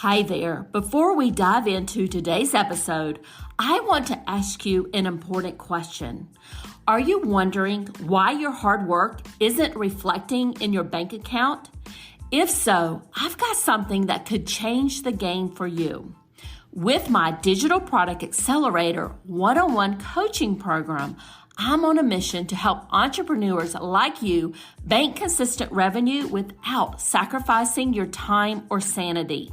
Hi there. Before we dive into today's episode, I want to ask you an important question. Are you wondering why your hard work isn't reflecting in your bank account? If so, I've got something that could change the game for you. With my Digital Product Accelerator one-on-one coaching program, I'm on a mission to help entrepreneurs like you bank consistent revenue without sacrificing your time or sanity.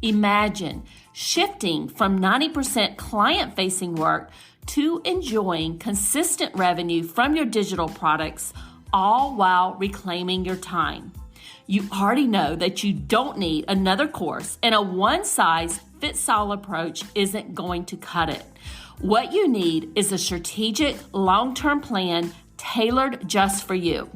Imagine shifting from 90% client-facing work to enjoying consistent revenue from your digital products, all while reclaiming your time. You already know that you don't need another course, and a one-size-fits-all approach isn't going to cut it. What you need is a strategic, long-term plan tailored just for you.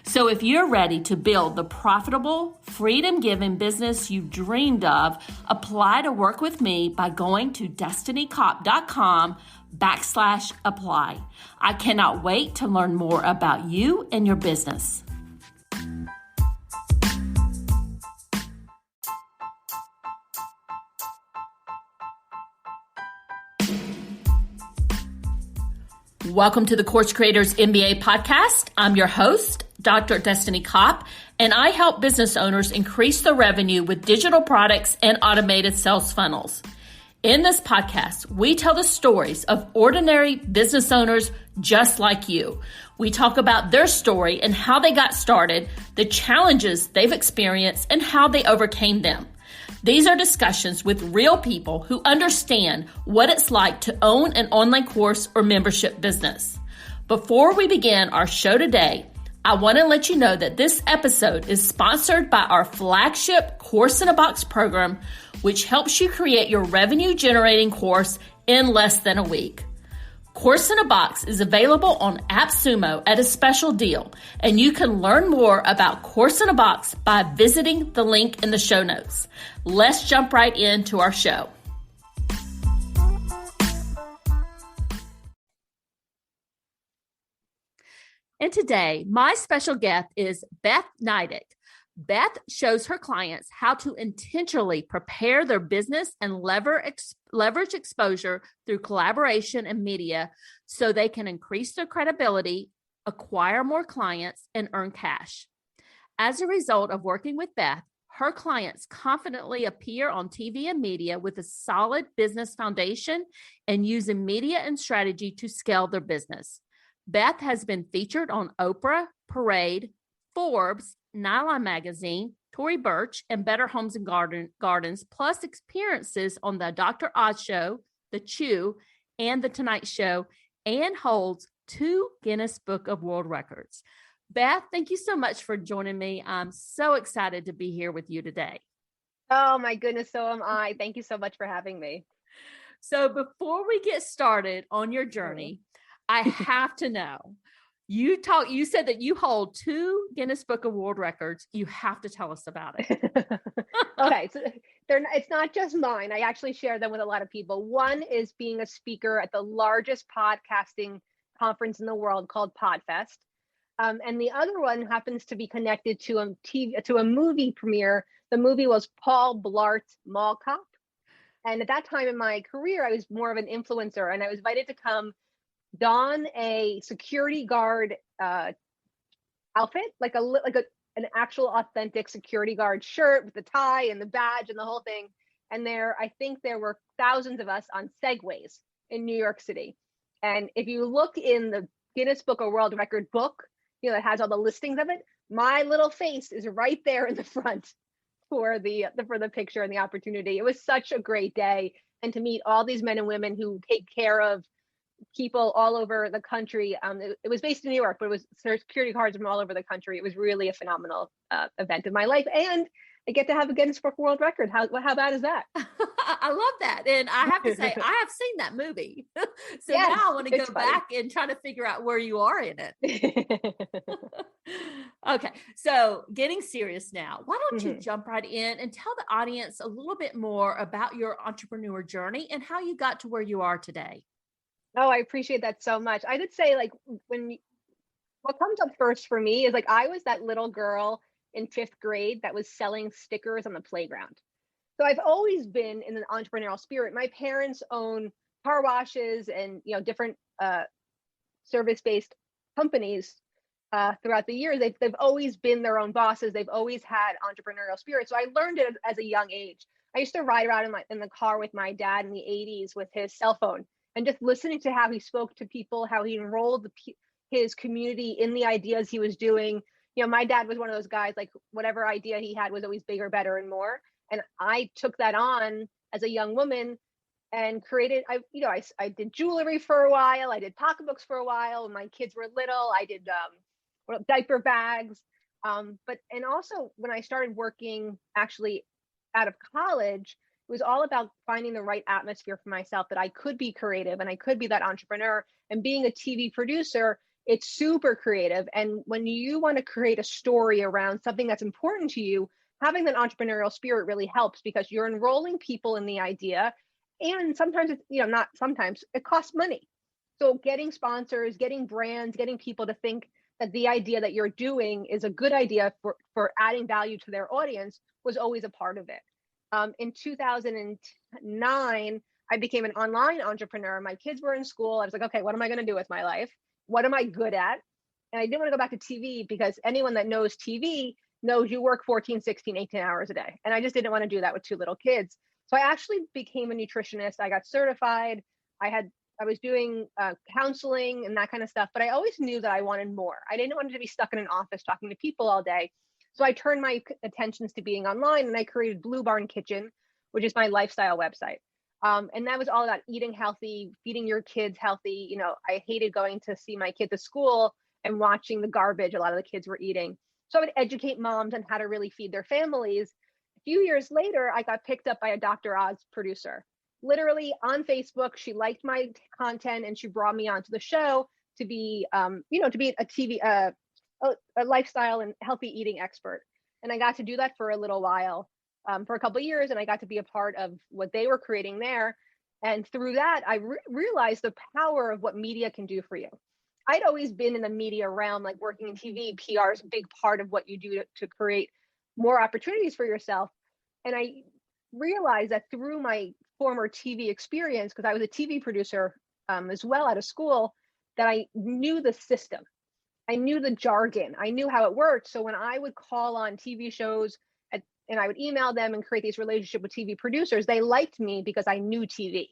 So if you're ready to build the profitable, freedom-giving business you've dreamed of, apply to work with me by going to destinycop.com/apply. I cannot wait to learn more about you and your business. Welcome to the Course Creators MBA podcast. I'm your host, Dr. Destiny Kopp, and I help business owners increase their revenue with digital products and automated sales funnels. In this podcast, we tell the stories of ordinary business owners just like you. We talk about their story and how they got started, the challenges they've experienced, and how they overcame them. These are discussions with real people who understand what it's like to own an online course or membership business. Before we begin our show today, I want to let you know that this episode is sponsored by our flagship Course in a Box program, which helps you create your revenue-generating course in less than a week. Course in a Box is available on AppSumo at a special deal, and you can learn more about Course in a Box by visiting the link in the show notes. Let's jump right into our show. And today, my special guest is Beth Nydick. Beth shows her clients how to intentionally prepare their business and leverage exposure through collaboration and media so they can increase their credibility, acquire more clients, and earn cash. As a result of working with Beth, her clients confidently appear on TV and media with a solid business foundation and using media and strategy to scale their business. Beth has been featured on Oprah, Parade, Forbes, Nylon Magazine, Tori Burch, and Better Homes and Gardens, plus experiences on the Dr. Oz Show, The Chew, and The Tonight Show, and holds 2 Guinness Book of World Records. Beth, thank you so much for joining me. I'm so excited to be here with you today. Oh my goodness, so am I. Thank you so much for having me. So before we get started on your journey, I have to know, you said that you hold 2 Guinness Book of World Records. You have to tell us about it. Okay, so it's not just mine. I actually share them with a lot of people. One is being a speaker at the largest podcasting conference in the world called Podfest. And the other one happens to be connected to a movie premiere. The movie was Paul Blart's Mall Cop. And at that time in my career, I was more of an influencer, and I was invited to come don a security guard outfit, like an actual authentic security guard shirt with the tie and the badge and the whole thing. And I think there were thousands of us on Segways in New York City. And if you look in the Guinness Book of World Record book, that has all the listings of it, my little face is right there in the front for the picture and the opportunity. It was such a great day, and to meet all these men and women who take care of people all over the country. It was based in New York, but it was security guards from all over the country. It was really a phenomenal event in my life, and I get to have a Guinness Book World Record. How bad is that? I love that, and I have to say, I have seen that movie, so yes, now I want to go back and try to figure out where you are in it. Okay, so getting serious now, why don't you jump right in and tell the audience a little bit more about your entrepreneur journey and how you got to where you are today? Oh, I appreciate that so much. I would say, what comes up first for me is I was that little girl in 5th grade that was selling stickers on the playground. So I've always been in an entrepreneurial spirit. My parents own car washes and, different service-based companies throughout the years. They've always been their own bosses. They've always had entrepreneurial spirit. So I learned it as a young age. I used to ride around in the car with my dad in the 80s with his cell phone and just listening to how he spoke to people, how he enrolled his community in the ideas he was doing. My dad was one of those guys, like whatever idea he had was always bigger, better, and more. And I took that on as a young woman and created, I did jewelry for a while. I did pocketbooks for a while when my kids were little. I did diaper bags. And also when I started working actually out of college, it was all about finding the right atmosphere for myself, that I could be creative and I could be that entrepreneur. And being a TV producer, it's super creative. And when you want to create a story around something that's important to you, having that entrepreneurial spirit really helps, because you're enrolling people in the idea. And sometimes it's, not sometimes, it costs money. So getting sponsors, getting brands, getting people to think that the idea that you're doing is a good idea for adding value to their audience was always a part of it. In 2009, I became an online entrepreneur. My kids were in school. I was like, okay, what am I going to do with my life? What am I good at? And I didn't want to go back to TV, because anyone that knows TV knows you work 14, 16, 18 hours a day. And I just didn't want to do that with 2 little kids. So I actually became a nutritionist. I got certified. I was doing counseling and that kind of stuff, but I always knew that I wanted more. I didn't want to be stuck in an office talking to people all day. So I turned my attentions to being online, and I created Blue Barn Kitchen, which is my lifestyle website. And that was all about eating healthy, feeding your kids healthy. I hated going to see my kids to school and watching the garbage a lot of the kids were eating. So I would educate moms on how to really feed their families. A few years later, I got picked up by a Dr. Oz producer. Literally on Facebook, she liked my content and she brought me onto the show to be, to be a TV, a lifestyle and healthy eating expert. And I got to do that for a little while, for a couple of years, and I got to be a part of what they were creating there. And through that, I realized the power of what media can do for you. I'd always been in the media realm, like working in TV. PR is a big part of what you do to create more opportunities for yourself. And I realized that through my former TV experience, because I was a TV producer as well out of school, that I knew the system. I knew the jargon. I knew how it worked. So when I would call on TV shows and I would email them and create these relationships with TV producers, they liked me because I knew TV.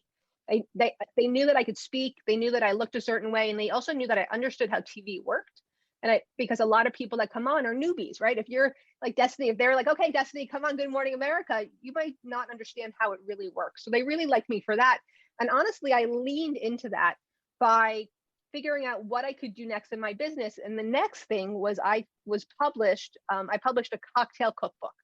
They knew that I could speak. They knew that I looked a certain way. And they also knew that I understood how TV worked. And because a lot of people that come on are newbies, right? If you're like Destiny, if they're like, okay, Destiny, come on, Good Morning America, you might not understand how it really works. So they really liked me for that. And honestly, I leaned into that by figuring out what I could do next in my business. And the next thing was I published a cocktail cookbook.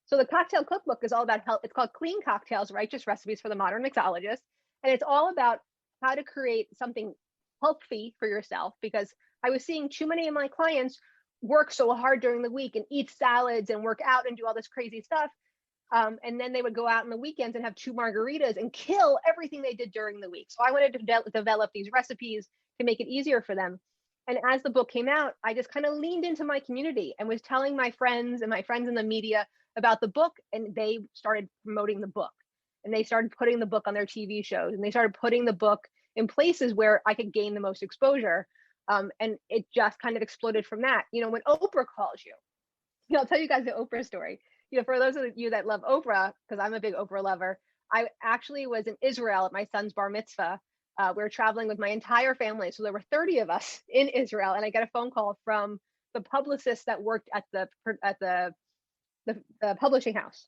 So the cocktail cookbook is all about health. It's called Clean Cocktails, Righteous Recipes for the Modern Mixologist. And it's all about how to create something healthy for yourself, because I was seeing too many of my clients work so hard during the week and eat salads and work out and do all this crazy stuff. And then they would go out on the weekends and have 2 margaritas and kill everything they did during the week. So I wanted to develop these recipes to make it easier for them. And as the book came out, I just kind of leaned into my community and was telling my friends and my friends in the media about the book. And they started promoting the book, and they started putting the book on their TV shows, and they started putting the book in places where I could gain the most exposure. And it just kind of exploded from that. When Oprah calls you, I'll tell you guys the Oprah story. For those of you that love Oprah, because I'm a big Oprah lover, I actually was in Israel at my son's bar mitzvah. We were traveling with my entire family. So there were 30 of us in Israel. And I got a phone call from the publicist that worked at the publishing house.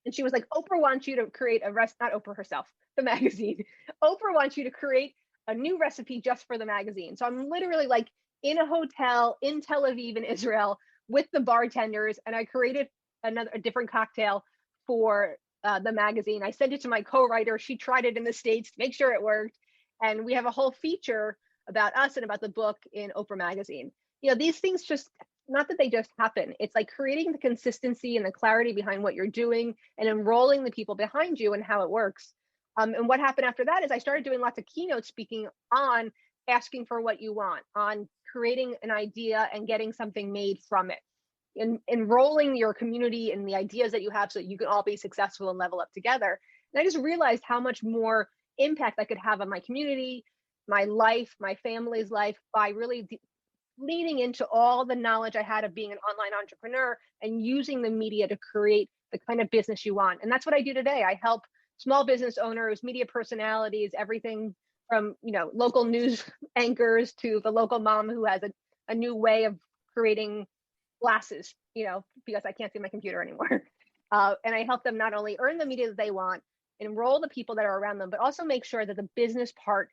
And she was like, Oprah wants you to create not Oprah herself, the magazine. Oprah wants you to create a new recipe just for the magazine. So I'm literally like in a hotel in Tel Aviv in Israel with the bartenders, and I created a different cocktail for the magazine. I sent it to my co-writer. She tried it in the States to make sure it worked. And we have a whole feature about us and about the book in Oprah magazine. These things just, not that they just happen. It's like creating the consistency and the clarity behind what you're doing and enrolling the people behind you and how it works. And what happened after that is I started doing lots of keynote speaking on asking for what you want, on creating an idea and getting something made from it. enrolling your community in the ideas that you have so that you can all be successful and level up together. And I just realized how much more impact I could have on my community, my life, my family's life, by really leaning into all the knowledge I had of being an online entrepreneur and using the media to create the kind of business you want. And that's what I do today. I help small business owners, media personalities, everything from, local news anchors to the local mom who has a new way of creating glasses, because I can't see my computer anymore. And I help them not only earn the media that they want, enroll the people that are around them, but also make sure that the business part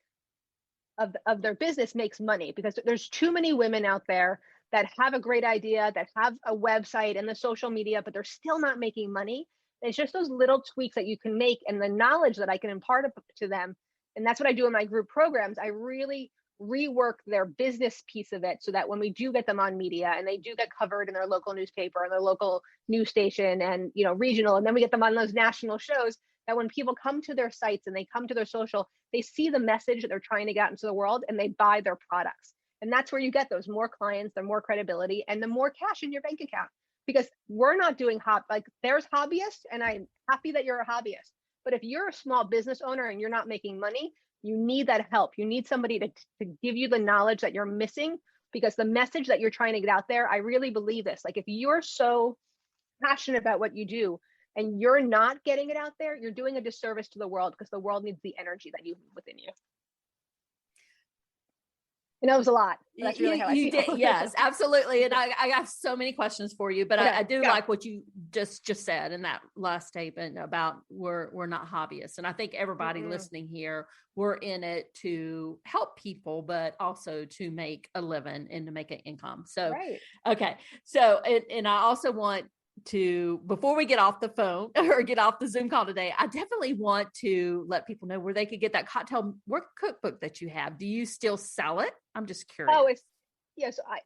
of their business makes money, because there's too many women out there that have a great idea, that have a website and the social media, but they're still not making money. It's just those little tweaks that you can make and the knowledge that I can impart to them. And that's what I do in my group programs. I really rework their business piece of it so that when we do get them on media and they do get covered in their local newspaper and their local news station and, regional, and then we get them on those national shows, that when people come to their sites and they come to their social, they see the message that they're trying to get into the world and they buy their products. And that's where you get those more clients, the more credibility, and the more cash in your bank account. Because we're not doing there's hobbyists, and I'm happy that you're a hobbyist. But if you're a small business owner and you're not making money, you need that help. You need somebody to give you the knowledge that you're missing, because the message that you're trying to get out there, I really believe this. Like, if you're so passionate about what you do and you're not getting it out there, you're doing a disservice to the world, because the world needs the energy that you have within you. I know it was a lot. But that's really how I feel. Did, yes, absolutely. And I have so many questions for you, but okay, I do like what you just said in that last statement about we're not hobbyists. And I think everybody listening here, we're in it to help people, but also to make a living and to make an income. So, right. Okay. So, and I also want to, before we get off the phone or get off the Zoom call today, I definitely want to let people know where they could get that cocktail work cookbook that you have. Do you still sell it? I'm just curious. Oh,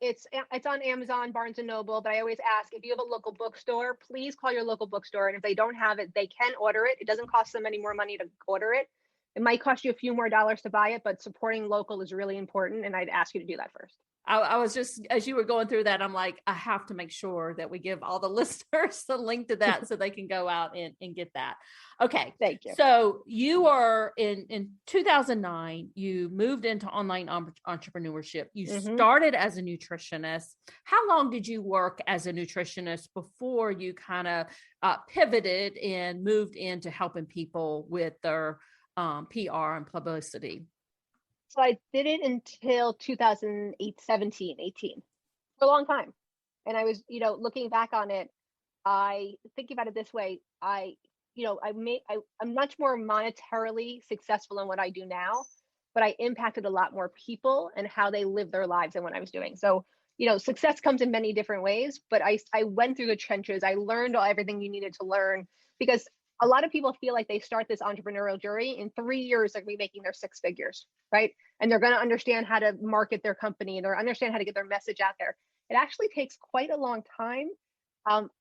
it's on Amazon, Barnes and Noble, but I always ask, if you have a local bookstore, please call your local bookstore. And if they don't have it, they can order it. It doesn't cost them any more money to order it. It might cost you a few more dollars to buy it, but supporting local is really important. And I'd ask you to do that first. I was just, as you were going through that, I'm like, I have to make sure that we give all the listeners the link to that so they can go out and get that. Okay. Thank you. So you are in 2009, you moved into online entrepreneurship. You started as a nutritionist. How long did you work as a nutritionist before you kind of pivoted and moved into helping people with their PR and publicity? So I did it until 2008, 17, 18, for a long time. And I was, looking back on it, I think about it this way. I'm much more monetarily successful in what I do now, but I impacted a lot more people and how they live their lives than what I was doing. So, success comes in many different ways, but I went through the trenches. I learned everything you needed to learn, because a lot of people feel like they start this entrepreneurial journey in 3 years, they're going to be making their 6 figures, right? And they're going to understand how to market their company and they're understand how to get their message out there. It actually takes quite a long time.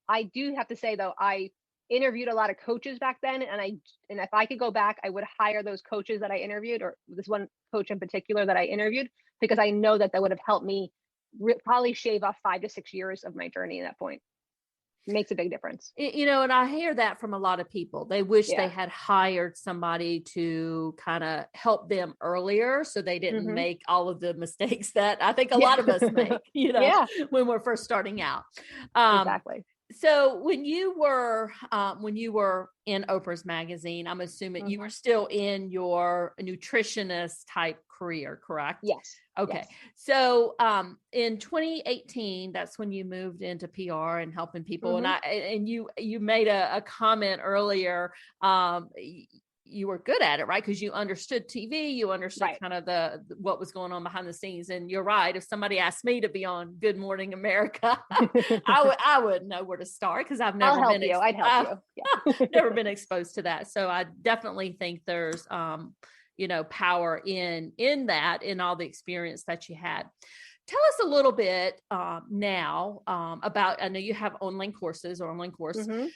I do have to say though, I interviewed a lot of coaches back then, and if I could go back, I would hire those coaches that I interviewed, or this one coach in particular that I interviewed, because I know that would have helped me probably shave off 5 to 6 years of my journey at that point. It makes a big difference. And I hear that from a lot of people. They wish they had hired somebody to kind of help them earlier so they didn't make all of the mistakes that I think a lot of us make, when we're first starting out. Exactly. So when you were in Oprah's magazine, I'm assuming you were still in your nutritionist type career, correct? Yes. Okay. Yes. So in 2018, that's when you moved into PR and helping people. And you made a comment earlier. You were good at it, right? Because you understood TV, you understood kind of what was going on behind the scenes. And you're right. If somebody asked me to be on Good Morning America, I wouldn't know where to start, because I've never I'd help you. Yeah. Never been exposed to that. So I definitely think there's power in that, in all the experience that you had. Tell us a little bit now about, I know you have online courses or online course. Mm-hmm.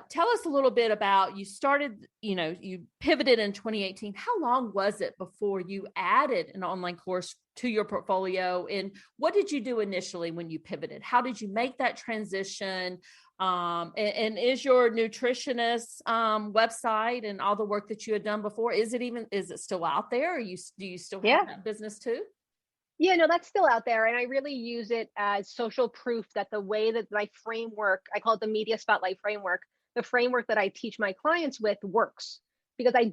Tell us a little bit about, you started, you pivoted in 2018. How long was it before you added an online course to your portfolio? And what did you do initially when you pivoted? How did you make that transition? And is your nutritionist website and all the work that you had done before, is it still out there? Or do you still have that business too? Yeah, no, that's still out there. And I really use it as social proof that the way that my framework, I call it the media spotlight framework, the framework that I teach my clients with works. Because I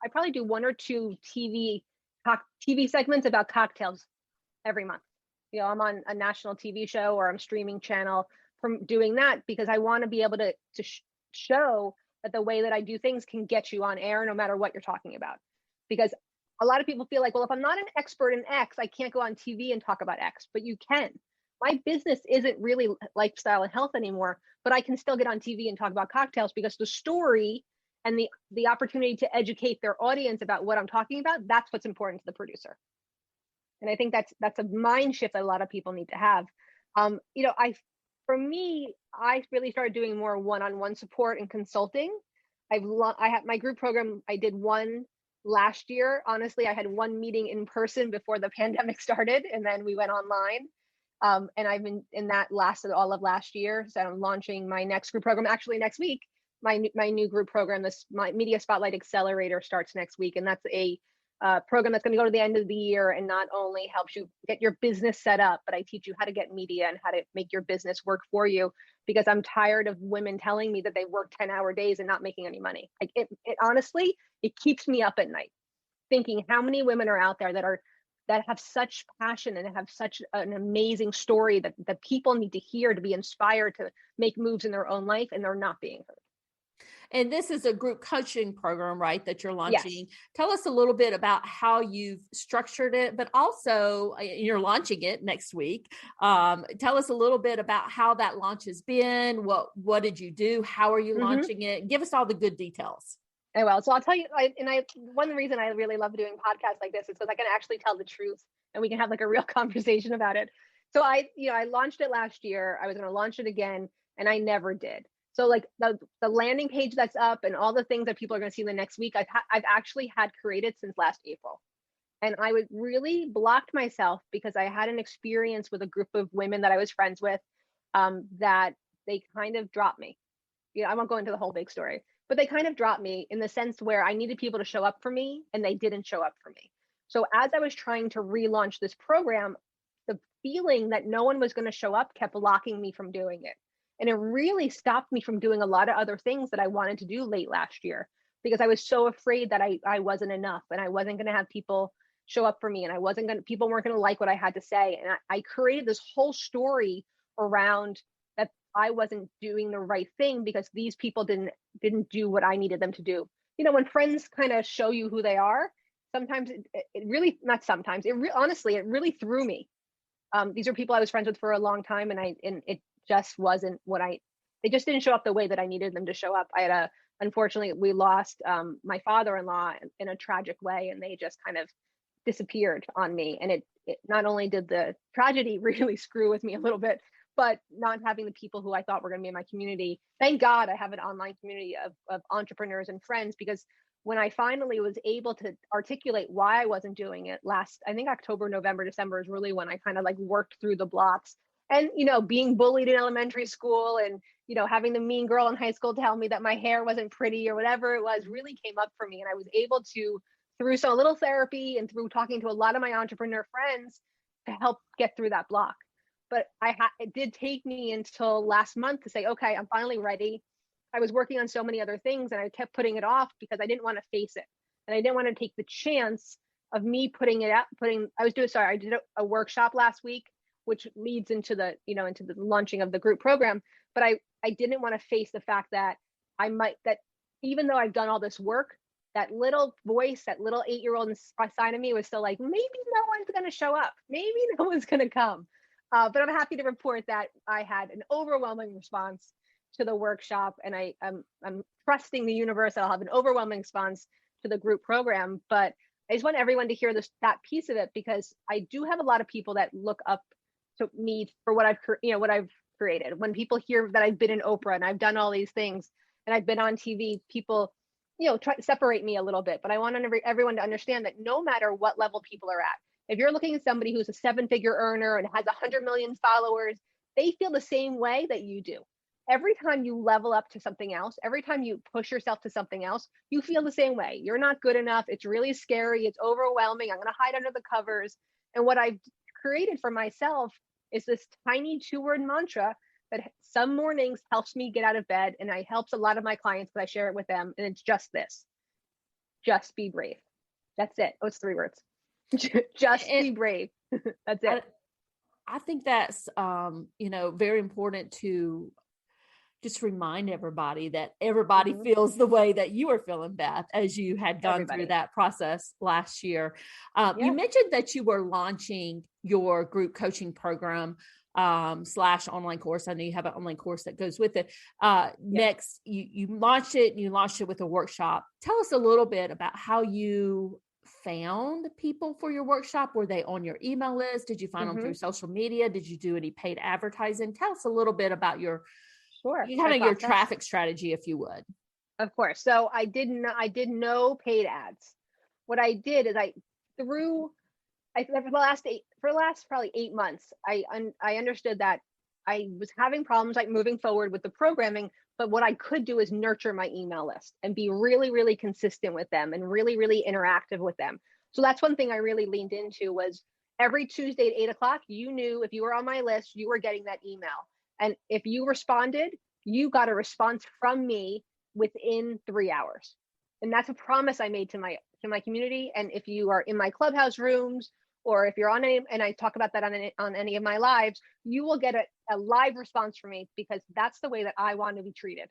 probably do one or two TV segments about cocktails every month. I'm on a national TV show or I'm streaming channel from doing that because I want to be able to show that the way that I do things can get you on air no matter what you're talking about. Because a lot of people feel like, well, if I'm not an expert in X, I can't go on TV and talk about X, but you can. My business isn't really lifestyle and health anymore, but I can still get on TV and talk about cocktails because the story and the opportunity to educate their audience about what I'm talking about, that's what's important to the producer. And I think that's a mind shift that a lot of people need to have. For me, I really started doing more one-on-one support and consulting. I had my group program. I did one last year. Honestly, I had one meeting in person before the pandemic started, and then we went online. And I've been in that all of last year. So I'm launching my next group program actually next week. My new group program, my Media Spotlight Accelerator, starts next week, and that's a program that's going to go to the end of the year and not only helps you get your business set up, but I teach you how to get media and how to make your business work for you, because I'm tired of women telling me that they work 10-hour days and not making any money. Like it honestly, it keeps me up at night thinking how many women are out there that have such passion and have such an amazing story that people need to hear to be inspired to make moves in their own life, and they're not being heard. And this is a group coaching program, right, that you're launching. Yes. Tell us a little bit about how you've structured it, but also you're launching it next week. Tell us a little bit about how that launch has been. What did you do? How are you launching it? Give us all the good details. Oh, well, so I'll tell you, one reason I really love doing podcasts like this is because I can actually tell the truth and we can have like a real conversation about it. So I launched it last year. I was going to launch it again and I never did. So like the landing page that's up and all the things that people are going to see in the next week, I've actually had created since last April. And I would really blocked myself because I had an experience with a group of women that I was friends with that they kind of dropped me. I won't go into the whole big story, but they kind of dropped me in the sense where I needed people to show up for me and they didn't show up for me. So as I was trying to relaunch this program, the feeling that no one was going to show up kept blocking me from doing it. And it really stopped me from doing a lot of other things that I wanted to do late last year because I was so afraid that I wasn't enough and I wasn't going to have people show up for me and people weren't going to like what I had to say. And I created this whole story around that I wasn't doing the right thing because these people didn't do what I needed them to do. When friends kind of show you who they are, sometimes it really, not sometimes, honestly, it really threw me. These are people I was friends with for a long time and it just wasn't they just didn't show up the way that I needed them to show up. Unfortunately, we lost my father-in-law in a tragic way and they just kind of disappeared on me. And it not only did the tragedy really screw with me a little bit, but not having the people who I thought were going to be in my community. Thank God I have an online community of entrepreneurs and friends, because when I finally was able to articulate why I wasn't doing it last, I think October, November, December is really when I kind of like worked through the blocks. And, being bullied in elementary school and, having the mean girl in high school tell me that my hair wasn't pretty or whatever it was really came up for me. And I was able to, through a little therapy and through talking to a lot of my entrepreneur friends, to help get through that block. But it did take me until last month to say, okay, I'm finally ready. I was working on so many other things and I kept putting it off because I didn't want to face it. And I didn't want to take the chance of me putting it out, I did a workshop last week, which leads into the launching of the group program. But I didn't want to face the fact that even though I've done all this work, that little voice, that little 8-year-old inside of me was still like, maybe no one's going to show up. Maybe no one's going to come. But I'm happy to report that I had an overwhelming response to the workshop. And I'm trusting the universe that I'll have an overwhelming response to the group program. But I just want everyone to hear that piece of it, because I do have a lot of people that look up to me for what what I've created. When people hear that I've been in Oprah and I've done all these things and I've been on TV, people, try to separate me a little bit. But I want everyone to understand that no matter what level people are at, if you're looking at somebody who's a 7-figure earner and has 100 million followers, they feel the same way that you do. Every time you level up to something else, every time you push yourself to something else, you feel the same way. You're not good enough. It's really scary. It's overwhelming. I'm going to hide under the covers. And what I've created for myself is this tiny 2-word mantra that some mornings helps me get out of bed, and I helps a lot of my clients because I share it with them. And it's just this: just be brave. That's it. Oh, it's 3 words. Just be brave. That's it. I think that's, very important to just remind everybody that everybody feels the way that you are feeling, Beth, as you had gone through that process last year. You mentioned that you were launching your group coaching program / online course. I know you have an online course that goes with it. Next, you launched it, and you launched it with a workshop. Tell us a little bit about how you found people for your workshop. Were they on your email list? Did you find them through social media? Did you do any paid advertising? Tell us a little bit about your your traffic strategy, if you would. Of course. So I did no paid ads. What I did is for the last probably 8 months, I understood that I was having problems like moving forward with the programming, but what I could do is nurture my email list and be really, really consistent with them and really, really interactive with them. So that's one thing I really leaned into was every Tuesday at 8:00, you knew if you were on my list, you were getting that email. And if you responded, you got a response from me within 3 hours. And that's a promise I made to my community. And if you are in my clubhouse rooms, or if you're on any, and I talk about that on any of my lives, you will get a live response from me, because that's the way that I want to be treated.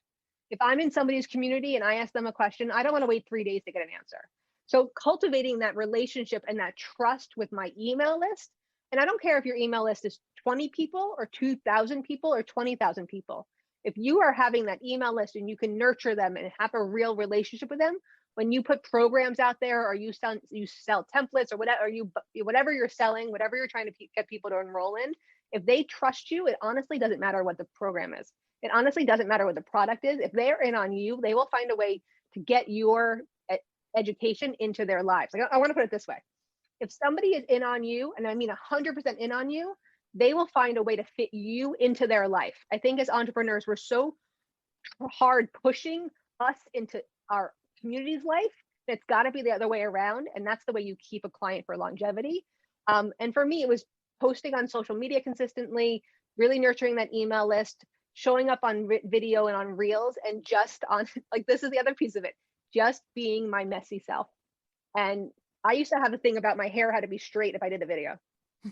If I'm in somebody's community and I ask them a question, I don't want to wait 3 days to get an answer. So cultivating that relationship and that trust with my email list. And I don't care if your email list is 20 people or 2,000 people or 20,000 people. If you are having that email list and you can nurture them and have a real relationship with them, when you put programs out there, or you sell templates, or whatever you're selling, whatever you're trying to get people to enroll in, if they trust you, it honestly doesn't matter what the program is. It honestly doesn't matter what the product is. If they're in on you, they will find a way to get your education into their lives. Like, I want to put it this way. If somebody is in on you, and I mean 100% in on you, they will find a way to fit you into their life. I think as entrepreneurs, we're so hard pushing us into our community's life. It's got to be the other way around. And that's the way you keep a client for longevity. And for me, it was posting on social media consistently, really nurturing that email list, showing up on video and on reels, and just on, like, this is the other piece of it, just being my messy self. And I used to have a thing about my hair had to be straight if I did a video.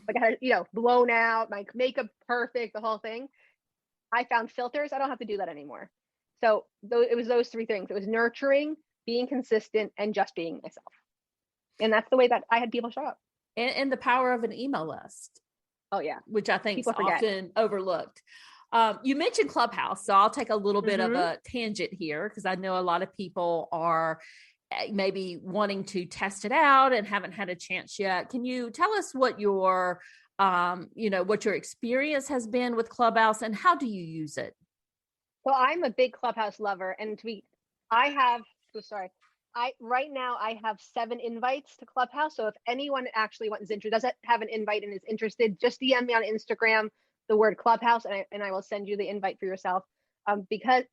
Like, I had, blown out, my makeup perfect, the whole thing. I found filters. I don't have to do that anymore. So it was those 3 things. It was nurturing, being consistent, and just being myself. And that's the way that I had people show up. And the power of an email list. Oh, yeah. Which I think is often overlooked. You mentioned Clubhouse, so I'll take a little bit of a tangent here, because I know a lot of people are maybe wanting to test it out and haven't had a chance yet. Can you tell us what your experience has been with Clubhouse, and how do you use it? Well, I'm a big Clubhouse lover, and right now I have 7 invites to Clubhouse. So if anyone actually doesn't have an invite and is interested, just DM me on Instagram the word Clubhouse, and I will send you the invite for yourself. Because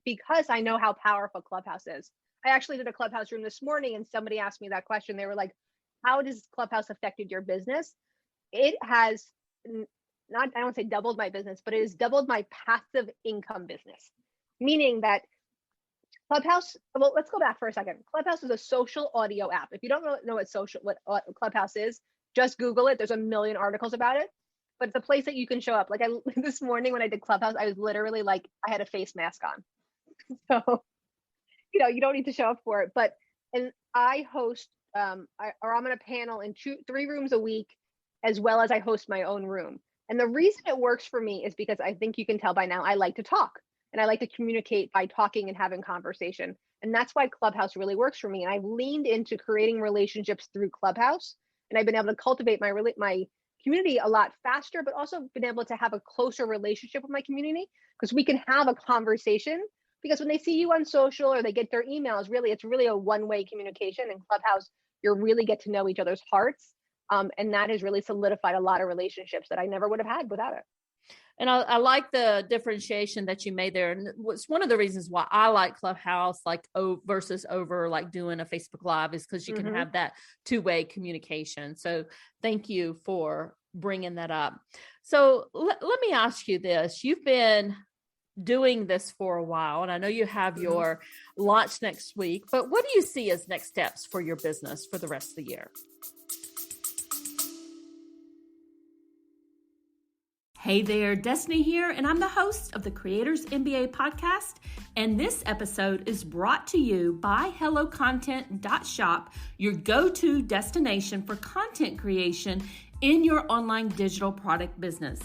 I know how powerful Clubhouse is. I actually did a Clubhouse room this morning, and somebody asked me that question. They were like, how does Clubhouse affected your business? It has I don't say doubled my business, but it has doubled my passive income business. Meaning that Clubhouse, well, let's go back for a second. Clubhouse is a social audio app. If you don't know what Clubhouse is, just Google it. There's a million articles about it. But it's a place that you can show up. Like this morning when I did Clubhouse, I was literally like, I had a face mask on. So, you don't need to show up for it. And I host, I'm on a panel in 3 rooms a week, as well as I host my own room. And the reason it works for me is because I think you can tell by now, I like to talk. And I like to communicate by talking and having conversation. And that's why Clubhouse really works for me. And I've leaned into creating relationships through Clubhouse. And I've been able to cultivate my community a lot faster, but also been able to have a closer relationship with my community because we can have a conversation. Because when they see you on social or they get their emails, it's really a one-way communication. In Clubhouse, you really get to know each other's hearts. And that has really solidified a lot of relationships that I never would have had without it. And I like the differentiation that you made there. And it's one of the reasons why I like Clubhouse, like versus over like doing a Facebook Live, is because you can have that two-way communication. So thank you for bringing that up. So let me ask you this. You've been doing this for a while, and I know you have your launch next week, but what do you see as next steps for your business for the rest of the year? Hey there, Destiny here, and I'm the host of the Creators MBA podcast. And this episode is brought to you by HelloContent.shop, your go-to destination for content creation in your online digital product business.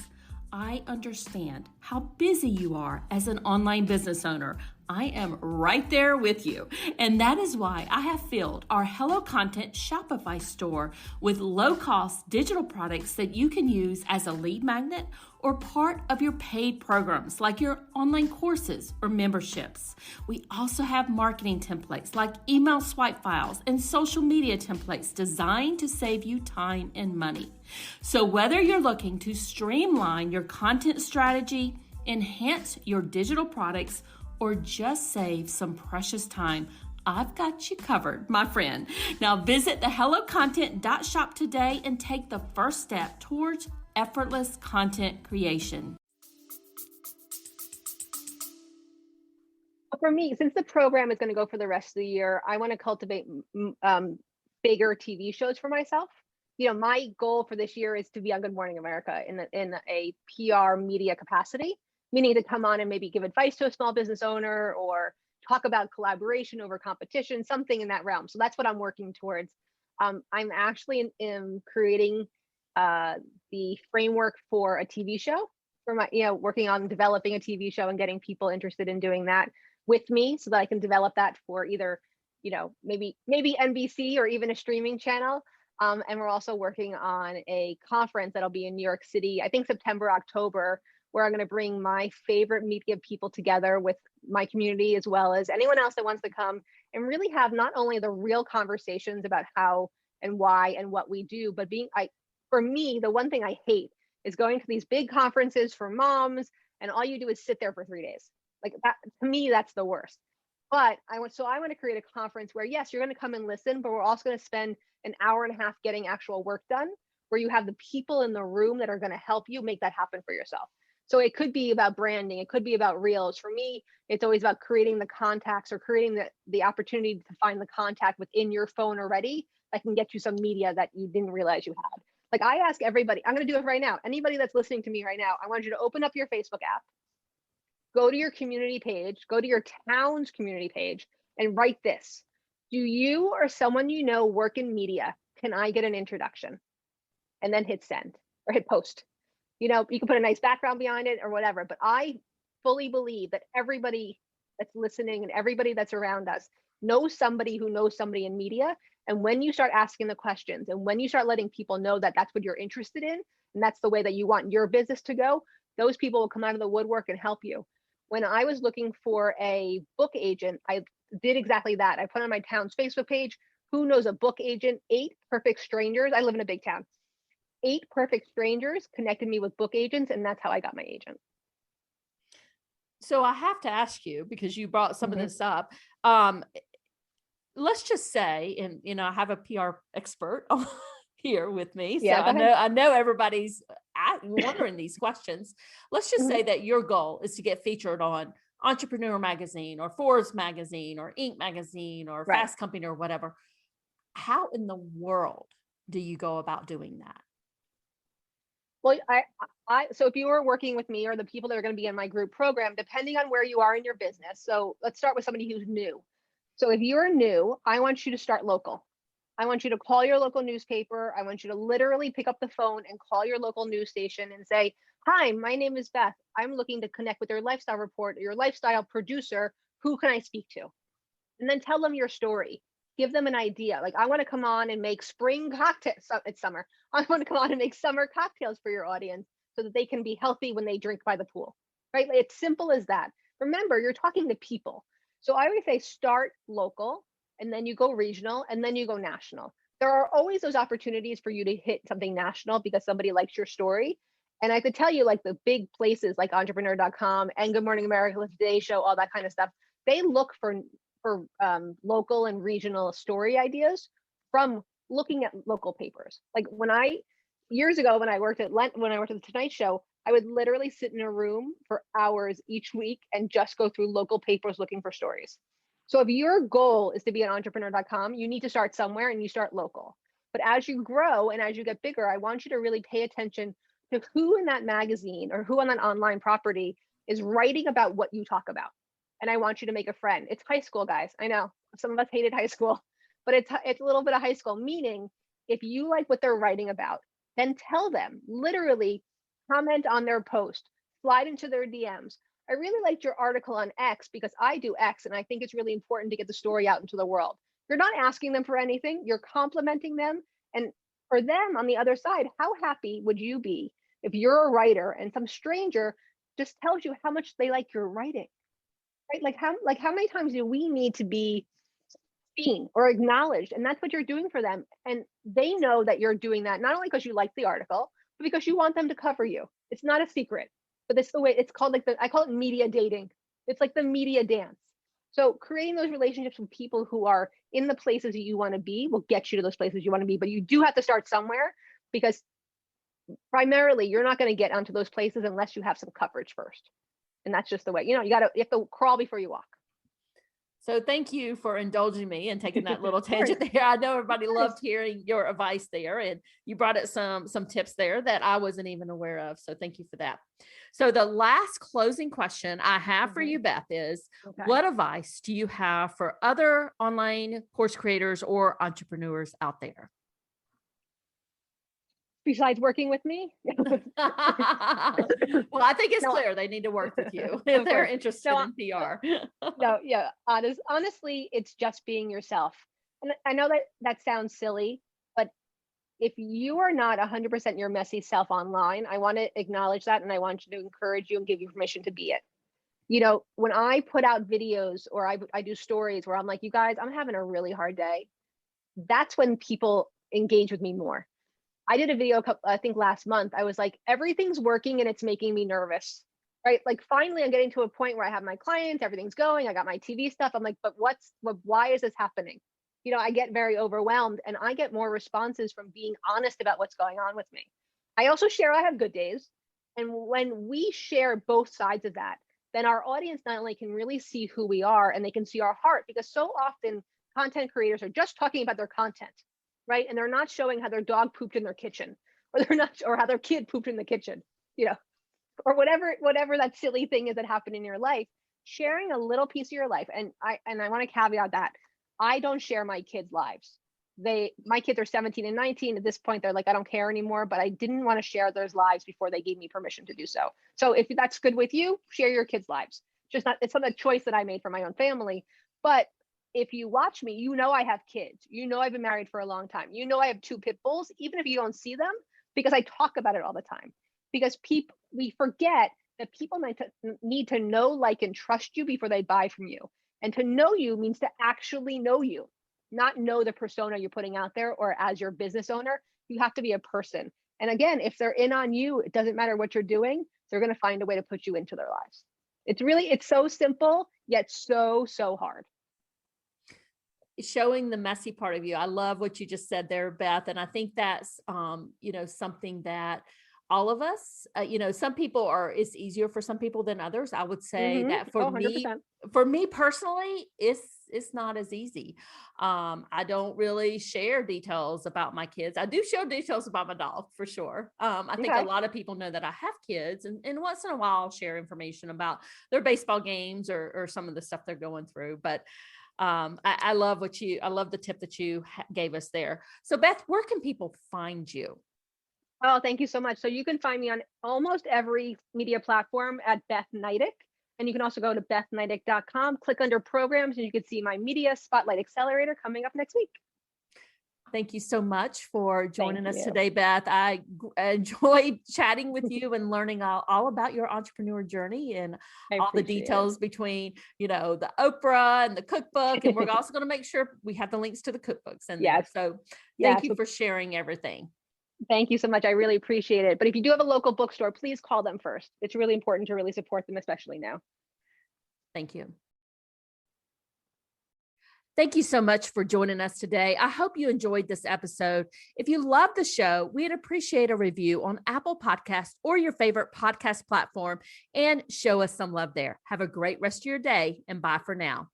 I understand how busy you are as an online business owner. I am right there with you. And that is why I have filled our Hello Content Shopify store with low-cost digital products that you can use as a lead magnet or part of your paid programs like your online courses or memberships. We also have marketing templates like email swipe files and social media templates designed to save you time and money. So whether you're looking to streamline your content strategy, enhance your digital products, or just save some precious time, I've got you covered, my friend. Now visit the HelloContent.shop today and take the first step towards effortless content creation. For me, since the program is going to go for the rest of the year, I want to cultivate bigger TV shows for myself. My goal for this year is to be on Good Morning America in a PR media capacity, meaning to come on and maybe give advice to a small business owner or talk about collaboration over competition, something in that realm. So that's what I'm working towards. I'm actually creating the framework for a TV show for my, working on developing a TV show and getting people interested in doing that with me so that I can develop that for either, maybe NBC or even a streaming channel. And we're also working on a conference that'll be in New York City, I think September, October, where I'm going to bring my favorite media people together with my community, as well as anyone else that wants to come and really have not only the real conversations about how and why and what we do, but for me, the one thing I hate is going to these big conferences for moms and all you do is sit there for 3 days. Like that, to me, that's the worst. But I want to create a conference where, yes, you're going to come and listen, but we're also going to spend an hour and a half getting actual work done, where you have the people in the room that are going to help you make that happen for yourself. So it could be about branding. It could be about reels. For me, it's always about creating the contacts or creating the opportunity to find the contact within your phone already that can get you some media that you didn't realize you had. Like I ask everybody, I'm going to do it right now. Anybody that's listening to me right now, I want you to open up your Facebook app, go to your community page, go to your town's community page and write this. Do you or someone you know work in media? Can I get an introduction? And then hit send or hit post. You can put a nice background behind it or whatever, but I fully believe that everybody that's listening and everybody that's around us knows somebody who knows somebody in media. And when you start asking the questions and when you start letting people know that that's what you're interested in, and that's the way that you want your business to go, those people will come out of the woodwork and help you. When I was looking for a book agent, I did exactly that. I put on my town's Facebook page, who knows a book agent? 8 perfect strangers. I live in a big town. 8 perfect strangers connected me with book agents, and that's how I got my agent. So I have to ask you, because you brought some of this up, let's just say, and I have a PR expert here with me, so I know everybody's wondering these questions. Let's just say that your goal is to get featured on Entrepreneur Magazine or Forbes Magazine or Inc. Magazine or Fast Company or whatever. How in the world do you go about doing that? Well, so if you were working with me or the people that are going to be in my group program, depending on where you are in your business. So let's start with somebody who's new. So if you're new, I want you to start local. I want you to call your local newspaper. I want you to literally pick up the phone and call your local news station and say, Hi, my name is Beth. I'm looking to connect with your lifestyle report, your lifestyle producer. Who can I speak to? And then tell them your story. Give them an idea. Like, I want to come on and make spring cocktails. It's summer. I want to come on and make summer cocktails for your audience so that they can be healthy when they drink by the pool, right? Like, it's simple as that. Remember, you're talking to people. So I always say start local, and then you go regional, and then you go national. There are always those opportunities for you to hit something national because somebody likes your story. And I could tell you, like, the big places like entrepreneur.com and Good Morning America, the Today Show, all that kind of stuff, they look for local and regional story ideas from looking at local papers. Like, when I years ago, when I worked at the Tonight Show, I would literally sit in a room for hours each week and just go through local papers looking for stories. So if your goal is to be an entrepreneur.com, you need to start somewhere, and you start local. But as you grow and as you get bigger, I want you to really pay attention to who in that magazine or who on that online property is writing about what you talk about. And I want you to make a friend. It's high school, guys. I know some of us hated high school, but it's a little bit of high school. Meaning, if you like what they're writing about, then tell them, literally comment on their post, slide into their DMs. I really liked your article on X because I do X, and I think it's really important to get the story out into the world. You're not asking them for anything, you're complimenting them. And for them on the other side, how happy would you be if you're a writer and some stranger just tells you how much they like your writing? Right? Like how many times do we need to be seen or acknowledged? And that's what you're doing for them. And they know that you're doing that not only because you like the article, but because you want them to cover you. It's not a secret, but it's the way it's called. I call it media dating. It's like the media dance. So creating those relationships with people who are in the places that you want to be will get you to those places you want to be. But you do have to start somewhere, because primarily you're not going to get onto those places unless you have some coverage first. And that's just the way, you have to crawl before you walk. So thank you for indulging me and taking that little tangent there. I know everybody loved hearing your advice there, and you brought it some tips there that I wasn't even aware of. So thank you for that. So the last closing question I have for you, Beth, is what advice do you have for other online course creators or entrepreneurs out there? Besides working with me? Well, I think it's clear they need to work with you if they're interested in PR. Yeah. Honestly, it's just being yourself. And I know that sounds silly, but if you are not 100% your messy self online, I want to acknowledge that, and I want you to encourage you and give you permission to be it. When I put out videos or I do stories where I'm like, you guys, I'm having a really hard day, that's when people engage with me more. I did a video, I think last month. I was like, everything's working and it's making me nervous, right? Like, finally, I'm getting to a point where I have my clients, everything's going. I got my TV stuff. I'm like, but why is this happening? I get very overwhelmed, and I get more responses from being honest about what's going on with me. I also share I have good days. And when we share both sides of that, then our audience not only can really see who we are, and they can see our heart, because so often content creators are just talking about their content, right? And they're not showing how their dog pooped in their kitchen, or how their kid pooped in the kitchen, or whatever that silly thing is that happened in your life. Sharing a little piece of your life. And I want to caveat that I don't share my kids' lives. My kids are 17 and 19. At this point, they're like, I don't care anymore, but I didn't want to share their lives before they gave me permission to do so. So if that's good with you, share your kids' lives. It's not a choice that I made for my own family. But if you watch me, I have kids. I've been married for a long time. I have 2 pit bulls, even if you don't see them, because I talk about it all the time. Because we forget that people need to know, like, and trust you before they buy from you. And to know you means to actually know you, not know the persona you're putting out there, or as your business owner. You have to be a person. And again, if they're in on you, it doesn't matter what you're doing, they're going to find a way to put you into their lives. It's so simple, yet so hard. Showing the messy part of you. I love what you just said there, Beth. And I think that's, something that all of us, some people it's easier for some people than others. I would say that for me personally, it's not as easy. I don't really share details about my kids. I do share details about my dog for sure. I think a lot of people know that I have kids, and once in a while I'll share information about their baseball games or some of the stuff they're going through. But I love the tip that you gave us there. So Beth, where can people find you? Oh, thank you so much. So you can find me on almost every media platform at Beth Nydick. And you can also go to bethnydick.com, click under programs, and you can see my Media Spotlight Accelerator coming up next week. Thank you so much for joining us you. today, Beth. I enjoyed chatting with you and learning all about your entrepreneur journey and all the details between, the Oprah and the cookbook. And we're also going to make sure we have the links to the cookbooks in there. So thank you for sharing everything. Thank you so much. I really appreciate it. But if you do have a local bookstore, please call them first. It's really important to really support them, especially now. Thank you. Thank you so much for joining us today. I hope you enjoyed this episode. If you love the show, we'd appreciate a review on Apple Podcasts or your favorite podcast platform and show us some love there. Have a great rest of your day and bye for now.